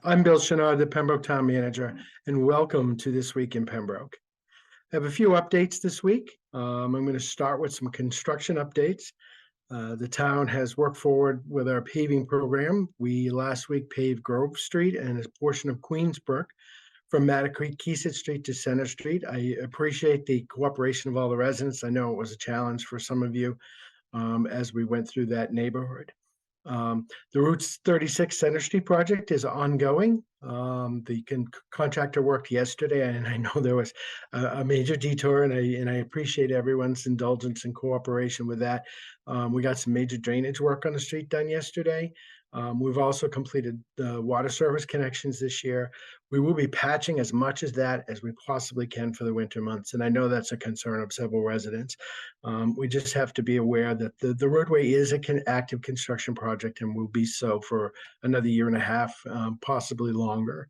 I'm Bill Chenard, the Pembroke Town Manager, and welcome to This Week in Pembroke. I have a few updates this week. I'm going to start with some construction updates. The town has worked forward with our paving program. We last week paved Grove Street and a portion of Queensbrook from Matta Creek, Keesett Street to Center Street. I appreciate the cooperation of all the residents. I know it was a challenge for some of you as we went through that neighborhood. The Route 36 Center Street project is ongoing. The contractor worked yesterday, and I know there was a major detour, and I appreciate everyone's indulgence and cooperation with that. We got some major drainage work on the street done yesterday. We've also completed the water service connections this year. We will be patching as much as that as we possibly can for the winter months, and I know that's a concern of several residents. We just have to be aware that the roadway is an active construction project and will be so for another year and a half, possibly longer.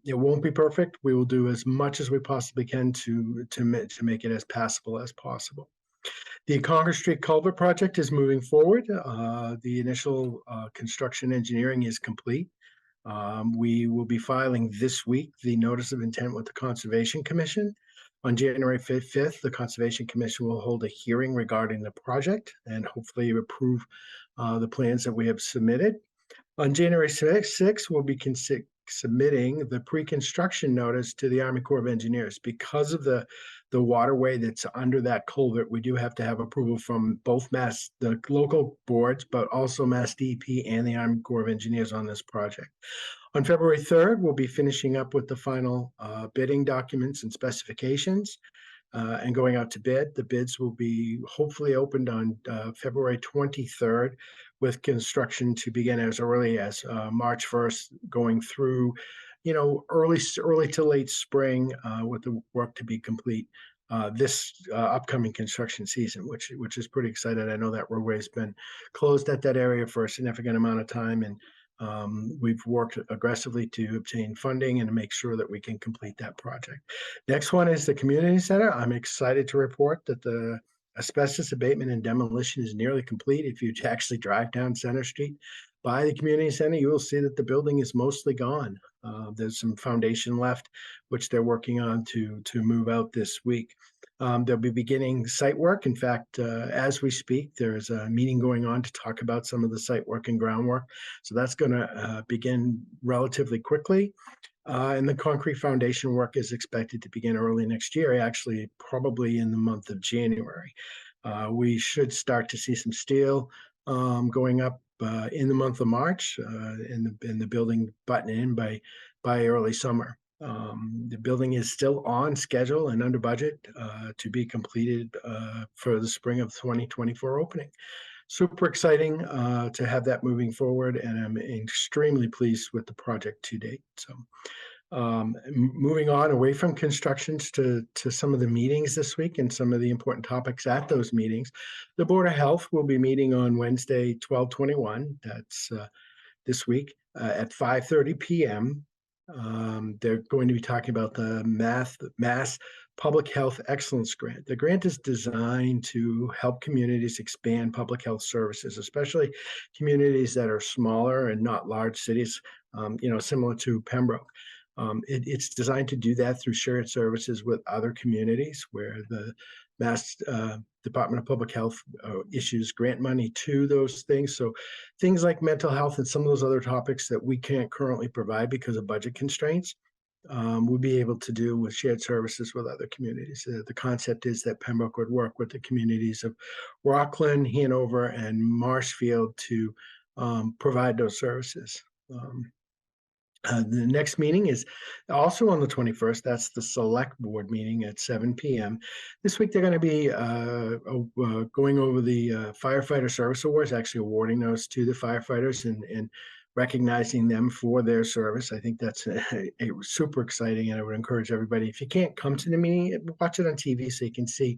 It won't be perfect. We will do as much as we possibly can to make it as passable as possible. The Congress Street Culvert project is moving forward. The initial construction engineering is complete. We will be filing this week the notice of intent with the Conservation Commission. On January 5th, the Conservation Commission will hold a hearing regarding the project and hopefully approve the plans that we have submitted. On January 6th, we'll be submitting the pre-construction notice to the Army Corps of Engineers. Because of the waterway that's under that culvert, we do have to have approval from both the local boards, but also Mass DEP and the Army Corps of Engineers on this project. On February 3rd, we'll be finishing up with the final bidding documents and specifications and going out to bid. The bids will be hopefully opened on February 23rd, with construction to begin as early as March 1st, going through, early to late spring, with the work to be complete this upcoming construction season, which is pretty exciting. I know that roadway has been closed at that area for a significant amount of time, and we've worked aggressively to obtain funding and to make sure that we can complete that project. Next one is the community center. I'm excited to report that the asbestos abatement and demolition is nearly complete. If you actually drive down Center Street by the community center, you will see that the building is mostly gone. There's some foundation left, which they're working on to move out this week. They'll be beginning site work. In fact, as we speak, there's a meeting going on to talk about some of the site work and groundwork. So that's going to begin relatively quickly. And the concrete foundation work is expected to begin early next year, actually probably in the month of January. We should start to see some steel going up in the month of March, and the building button in by early summer. The building is still on schedule and under budget to be completed for the spring of 2024 opening. Super exciting to have that moving forward, and I'm extremely pleased with the project to date. So moving on away from constructions to some of the meetings this week and some of the important topics at those meetings. The Board of Health will be meeting on Wednesday, 12/21. That's this week at 5:30 p.m. They're going to be talking about the Mass Public Health Excellence Grant. The grant is designed to help communities expand public health services, especially communities that are smaller and not large cities, similar to Pembroke. It's designed to do that through shared services with other communities where the Mass Department of Public Health issues grant money to those things. So things like mental health and some of those other topics that we can't currently provide because of budget constraints, we'll be able to do with shared services with other communities. The concept is that Pembroke would work with the communities of Rockland, Hanover, and Marshfield to provide those services. The next meeting is also on the 21st. That's the select board meeting at 7 p.m. This week, they're going to be going over the firefighter service awards, actually awarding those to the firefighters and recognizing them for their service. I think that's a super exciting, and I would encourage everybody, if you can't come to the meeting, watch it on TV so you can see,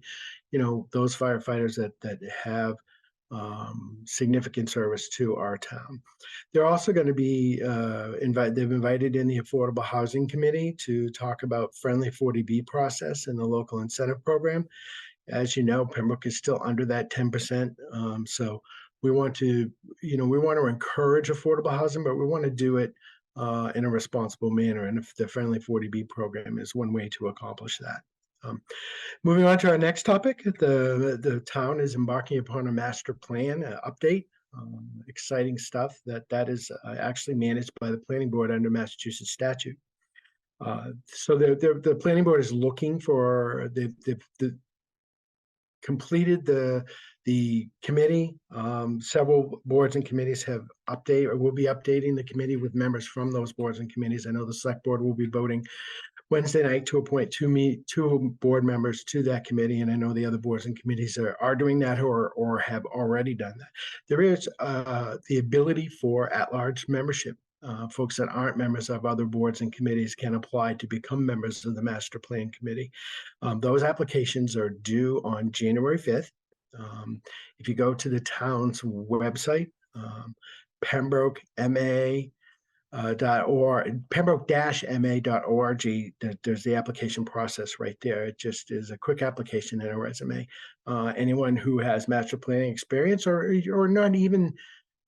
those firefighters that have significant service to our town. They're also going to be they've invited in the Affordable Housing Committee to talk about friendly 40B process and the local incentive program. As you know, Pembroke is still under that 10%. So we want to encourage affordable housing, but we want to do it in a responsible manner. And if the Friendly 40B program is one way to accomplish that. Moving on to our next topic, the town is embarking upon a master plan update. Exciting stuff that is actually managed by the planning board under Massachusetts statute. So the planning board is looking for the completed the committee. Several boards and committees have updated or will be updating the committee with members from those boards and committees. I know the select board will be voting Wednesday night to appoint two board members to that committee, and I know the other boards and committees are doing that or have already done that. There is the ability for at-large membership. Folks that aren't members of other boards and committees can apply to become members of the Master Plan Committee. Those applications are due on January 5th. If you go to the town's website, Pembroke MA Pembroke-ma.org, there's the application process right there. It just is a quick application and a resume. Anyone who has master planning experience or not even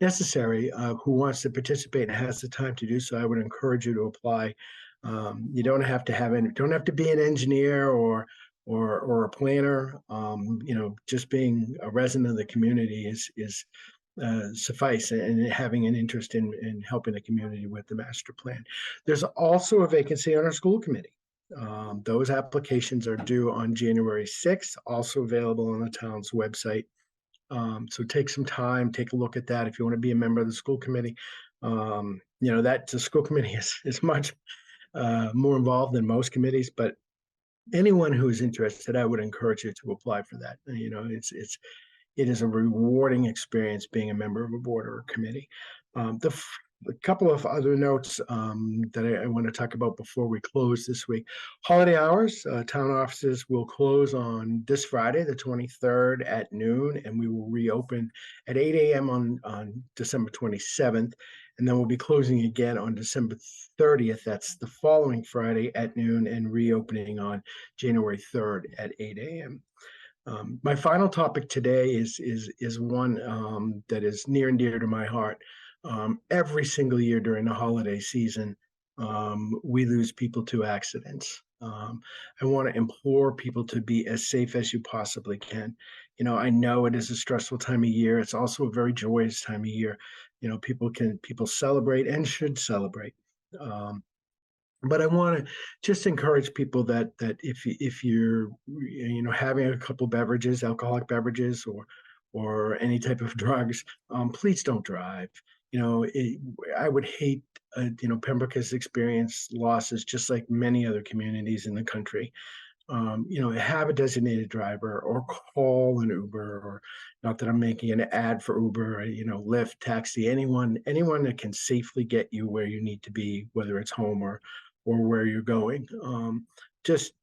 necessary, who wants to participate and has the time to do so, I would encourage you to apply. You don't have to be an engineer or a planner. Just being a resident of the community is suffice, and having an interest in helping the community with the master plan. There's also a vacancy on our school committee. Those applications are due on January 6th, also available on the town's website. So take some time, take a look at that if you want to be a member of the school committee. That the school committee is much more involved than most committees, but anyone who is interested, I would encourage you to apply for that. It is a rewarding experience being a member of a board or a committee. A couple of other notes that I want to talk about before we close this week. Holiday hours, town offices will close on this Friday, the 23rd at noon, and we will reopen at 8 a.m. on December 27th. And then we'll be closing again on December 30th. That's the following Friday at noon, and reopening on January 3rd at 8 a.m. My final topic today is one that is near and dear to my heart. Every single year during the holiday season, we lose people to accidents. I want to implore people to be as safe as you possibly can. I know it is a stressful time of year. It's also a very joyous time of year. People celebrate and should celebrate. But I want to just encourage people that if you're having a couple beverages, alcoholic beverages, or any type of drugs, please don't drive. I would hate. Pembroke has experienced losses just like many other communities in the country. Have a designated driver or call an Uber, or not that I'm making an ad for Uber, Lyft, taxi, anyone that can safely get you where you need to be, whether it's home or where you're going. Just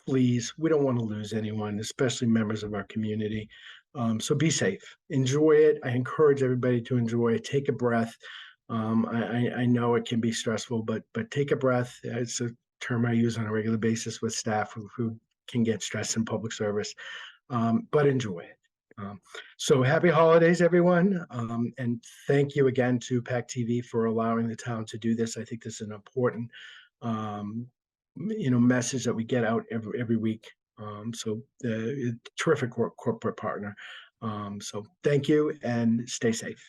please, we don't want to lose anyone, especially members of our community. So be safe, enjoy it. I encourage everybody to enjoy it. Take a breath. I know it can be stressful, but take a breath. It's a term I use on a regular basis with staff who can get stressed in public service, but enjoy it. So happy holidays, everyone. And thank you again to PAC TV for allowing the town to do this. I think this is an important message that we get out every week. So terrific corporate partner. So thank you and stay safe.